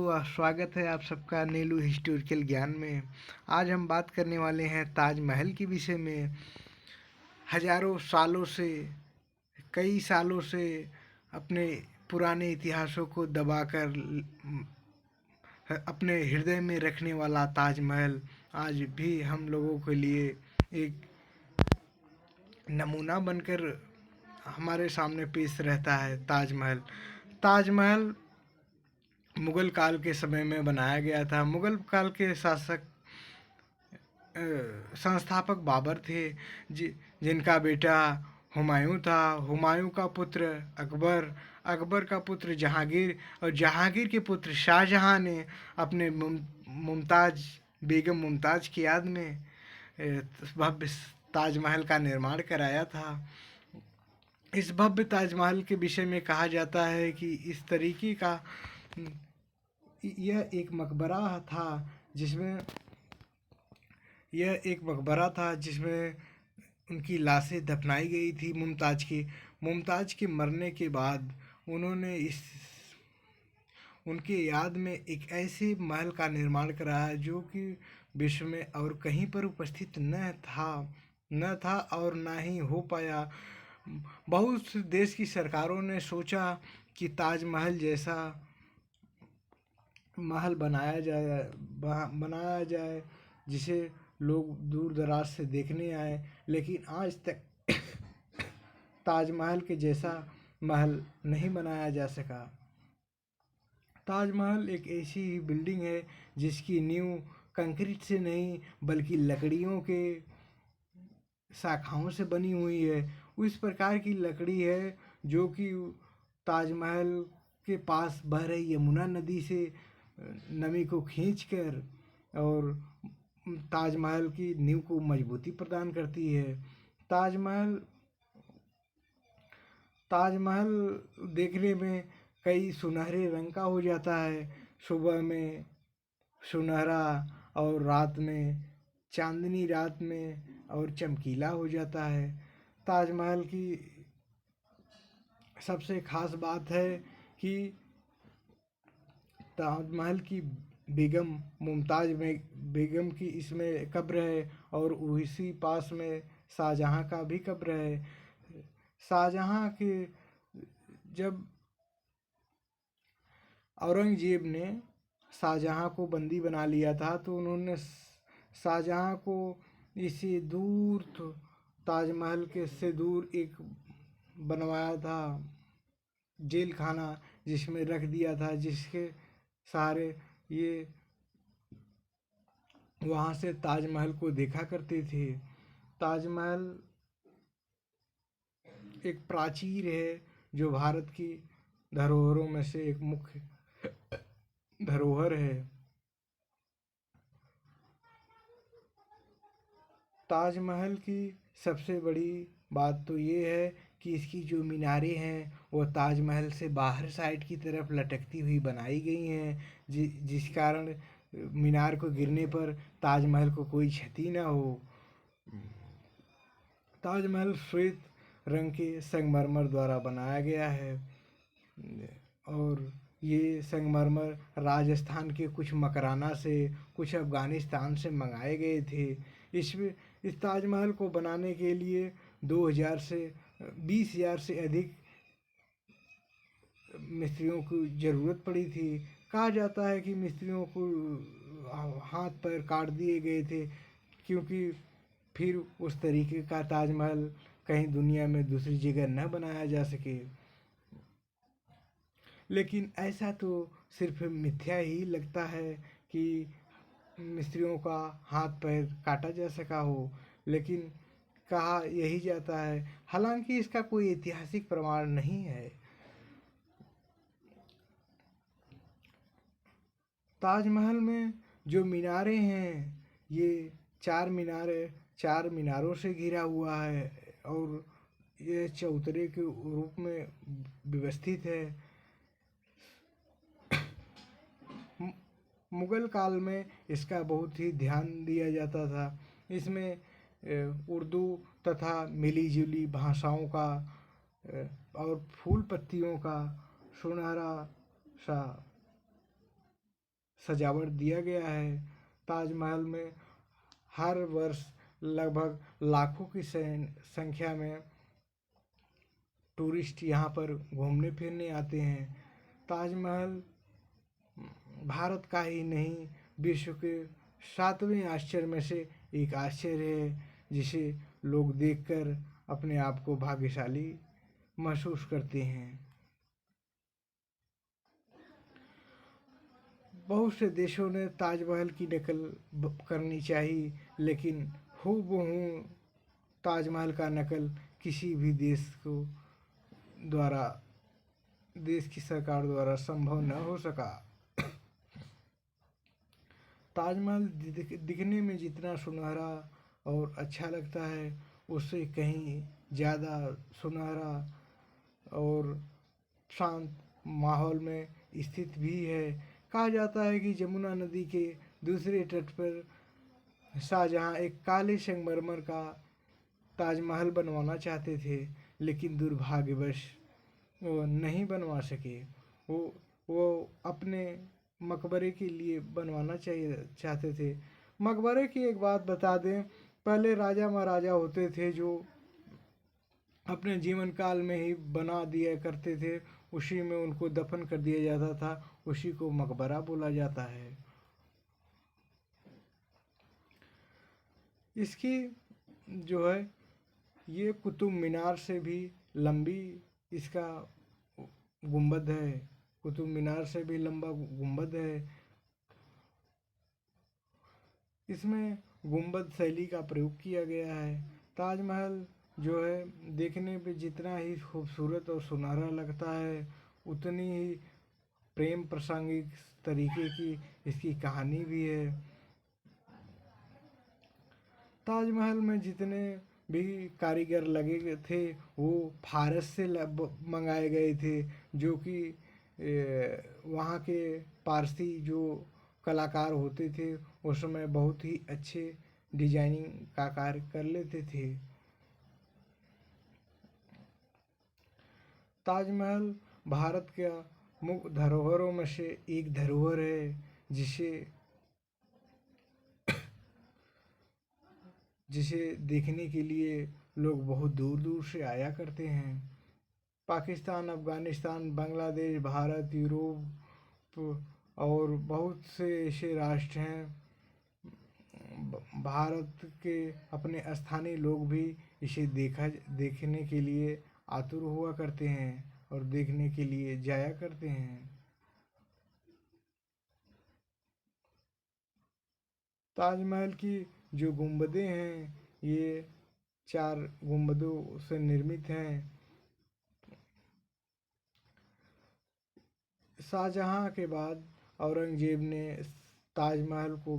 स्वागत है आप सबका नीलू हिस्टोरिकल ज्ञान में। आज हम बात करने वाले हैं ताजमहल के विषय में। हजारों सालों से, कई सालों से अपने पुराने इतिहासों को दबाकर अपने हृदय में रखने वाला ताजमहल आज भी हम लोगों के लिए एक नमूना बनकर हमारे सामने पेश रहता है। ताजमहल मुग़ल काल के समय में बनाया गया था। मुग़ल काल के शासक संस्थापक बाबर थे, जिनका बेटा हुमायूं था। हुमायूं का पुत्र अकबर का पुत्र जहांगीर और जहांगीर के पुत्र शाहजहां ने अपने बेगम मुमताज़ की याद में भव्य ताजमहल का निर्माण कराया था। इस भव्य ताजमहल के विषय में कहा जाता है कि इस तरीके का यह एक मकबरा था जिसमें उनकी लाशें दफनाई गई थी। मुमताज़ के मरने के बाद उन्होंने उनके याद में एक ऐसे महल का निर्माण कराया जो कि विश्व में और कहीं पर उपस्थित न था और ना ही हो पाया। बहुत से देश की सरकारों ने सोचा कि ताजमहल जैसा महल बनाया जाए जिसे लोग दूर दराज से देखने आए, लेकिन आज तक ताजमहल के जैसा महल नहीं बनाया जा सका। ताजमहल एक ऐसी बिल्डिंग है जिसकी नींव कंक्रीट से नहीं बल्कि लकड़ियों के शाखाओं से बनी हुई है। उस प्रकार की लकड़ी है जो कि ताजमहल के पास बह रही यमुना नदी से नमी को खींचकर और ताजमहल की नींव को मजबूती प्रदान करती है। ताजमहल देखने में कई सुनहरे रंग का हो जाता है। सुबह में सुनहरा और रात में चांदनी रात में और चमकीला हो जाता है। ताजमहल की सबसे खास बात है कि ताजमहल की बेगम की इसमें कब्र है और उसी पास में शाहजहां का भी कब्र है। शाहजहां के जब औरंगजेब ने शाहजहां को बंदी बना लिया था तो उन्होंने शाहजहां को इसी दूर ताजमहल के से दूर एक बनवाया था जेल खाना, जिसमें रख दिया था, जिसके सहारे ये वहाँ से ताजमहल को देखा करते थे। ताजमहल एक प्राचीर है जो भारत की धरोहरों में से एक मुख्य धरोहर है। ताजमहल की सबसे बड़ी बात तो ये है कि इसकी जो मीनारें हैं वो ताजमहल से बाहर साइड की तरफ लटकती हुई बनाई गई हैं, जिस कारण मीनार को गिरने पर ताजमहल को कोई क्षति न हो। ताजमहल श्वेत रंग के संगमरमर द्वारा बनाया गया है और ये संगमरमर राजस्थान के कुछ मकराना से, कुछ अफ़गानिस्तान से मंगाए गए थे। इस ताजमहल को बनाने के लिए 20,000 से अधिक मिस्त्रियों की ज़रूरत पड़ी थी। कहा जाता है कि मिस्त्रियों को हाथ पैर काट दिए गए थे, क्योंकि फिर उस तरीके का ताजमहल कहीं दुनिया में दूसरी जगह न बनाया जा सके। लेकिन ऐसा तो सिर्फ मिथ्या ही लगता है कि मिस्त्रियों का हाथ पैर काटा जा सका हो, लेकिन कहा यही जाता है। हालांकि इसका कोई ऐतिहासिक प्रमाण नहीं है। ताजमहल में जो मीनारें हैं ये चार मीनारों से घिरा हुआ है और यह चौतरे के रूप में व्यवस्थित है। मुग़ल काल में इसका बहुत ही ध्यान दिया जाता था। इसमें उर्दू तथा मिली जुली भाषाओं का और फूल पत्तियों का सुनहरा सा सजावट दिया गया है। ताजमहल में हर वर्ष लगभग लाखों की संख्या में टूरिस्ट यहाँ पर घूमने फिरने आते हैं। ताजमहल भारत का ही नहीं, विश्व के 7वें आश्चर्य में से एक आश्चर्य है, जिसे लोग देखकर अपने आप को भाग्यशाली महसूस करते हैं। बहुत से देशों ने ताजमहल की नकल करनी चाहिए, लेकिन हूबहू ताजमहल का नकल किसी भी देश की सरकार द्वारा संभव न हो सका। ताजमहल दिखने में जितना सुनहरा और अच्छा लगता है, उससे कहीं ज़्यादा सुनहरा और शांत माहौल में स्थित भी है। कहा जाता है कि यमुना नदी के दूसरे तट पर शाहजहां एक काले संगमरमर का ताजमहल बनवाना चाहते थे, लेकिन दुर्भाग्यवश वो नहीं बनवा सके। वो अपने मकबरे के लिए बनवाना चाहते थे। मकबरे की एक बात बता दें, पहले राजा महाराजा होते थे जो अपने जीवन काल में ही बना दिया करते थे, उसी में उनको दफन कर दिया जाता था, उसी को मकबरा बोला जाता है। इसकी जो है ये कुतुब मीनार से भी लंबी इसका गुंबद है, कुतुब मीनार से भी लंबा गुंबद है। इसमें गुंबद शैली का प्रयोग किया गया है। ताजमहल जो है देखने पे जितना ही खूबसूरत और सुनहरा लगता है, उतनी ही प्रेम प्रासंगिक तरीके की इसकी कहानी भी है। ताजमहल में जितने भी कारीगर लगे थे वो फारस से मंगाए गए थे, जो कि वहाँ के पारसी जो कलाकार होते थे उस समय बहुत ही अच्छे डिजाइनिंग का कार्य कर लेते थे। ताजमहल भारत का मुख्य धरोहरों में से एक धरोहर है, जिसे देखने के लिए लोग बहुत दूर दूर से आया करते हैं। पाकिस्तान, अफ़गानिस्तान, बांग्लादेश, भारत, यूरोप और बहुत से ऐसे राष्ट्र हैं। भारत के अपने स्थानीय लोग भी इसे देखने के लिए आतुर हुआ करते हैं और देखने के लिए जाया करते हैं। ताजमहल की जो गुंबदें हैं, ये 4 गुंबदों से निर्मित हैं। शाहजहां के बाद औरंगजेब ने ताजमहल को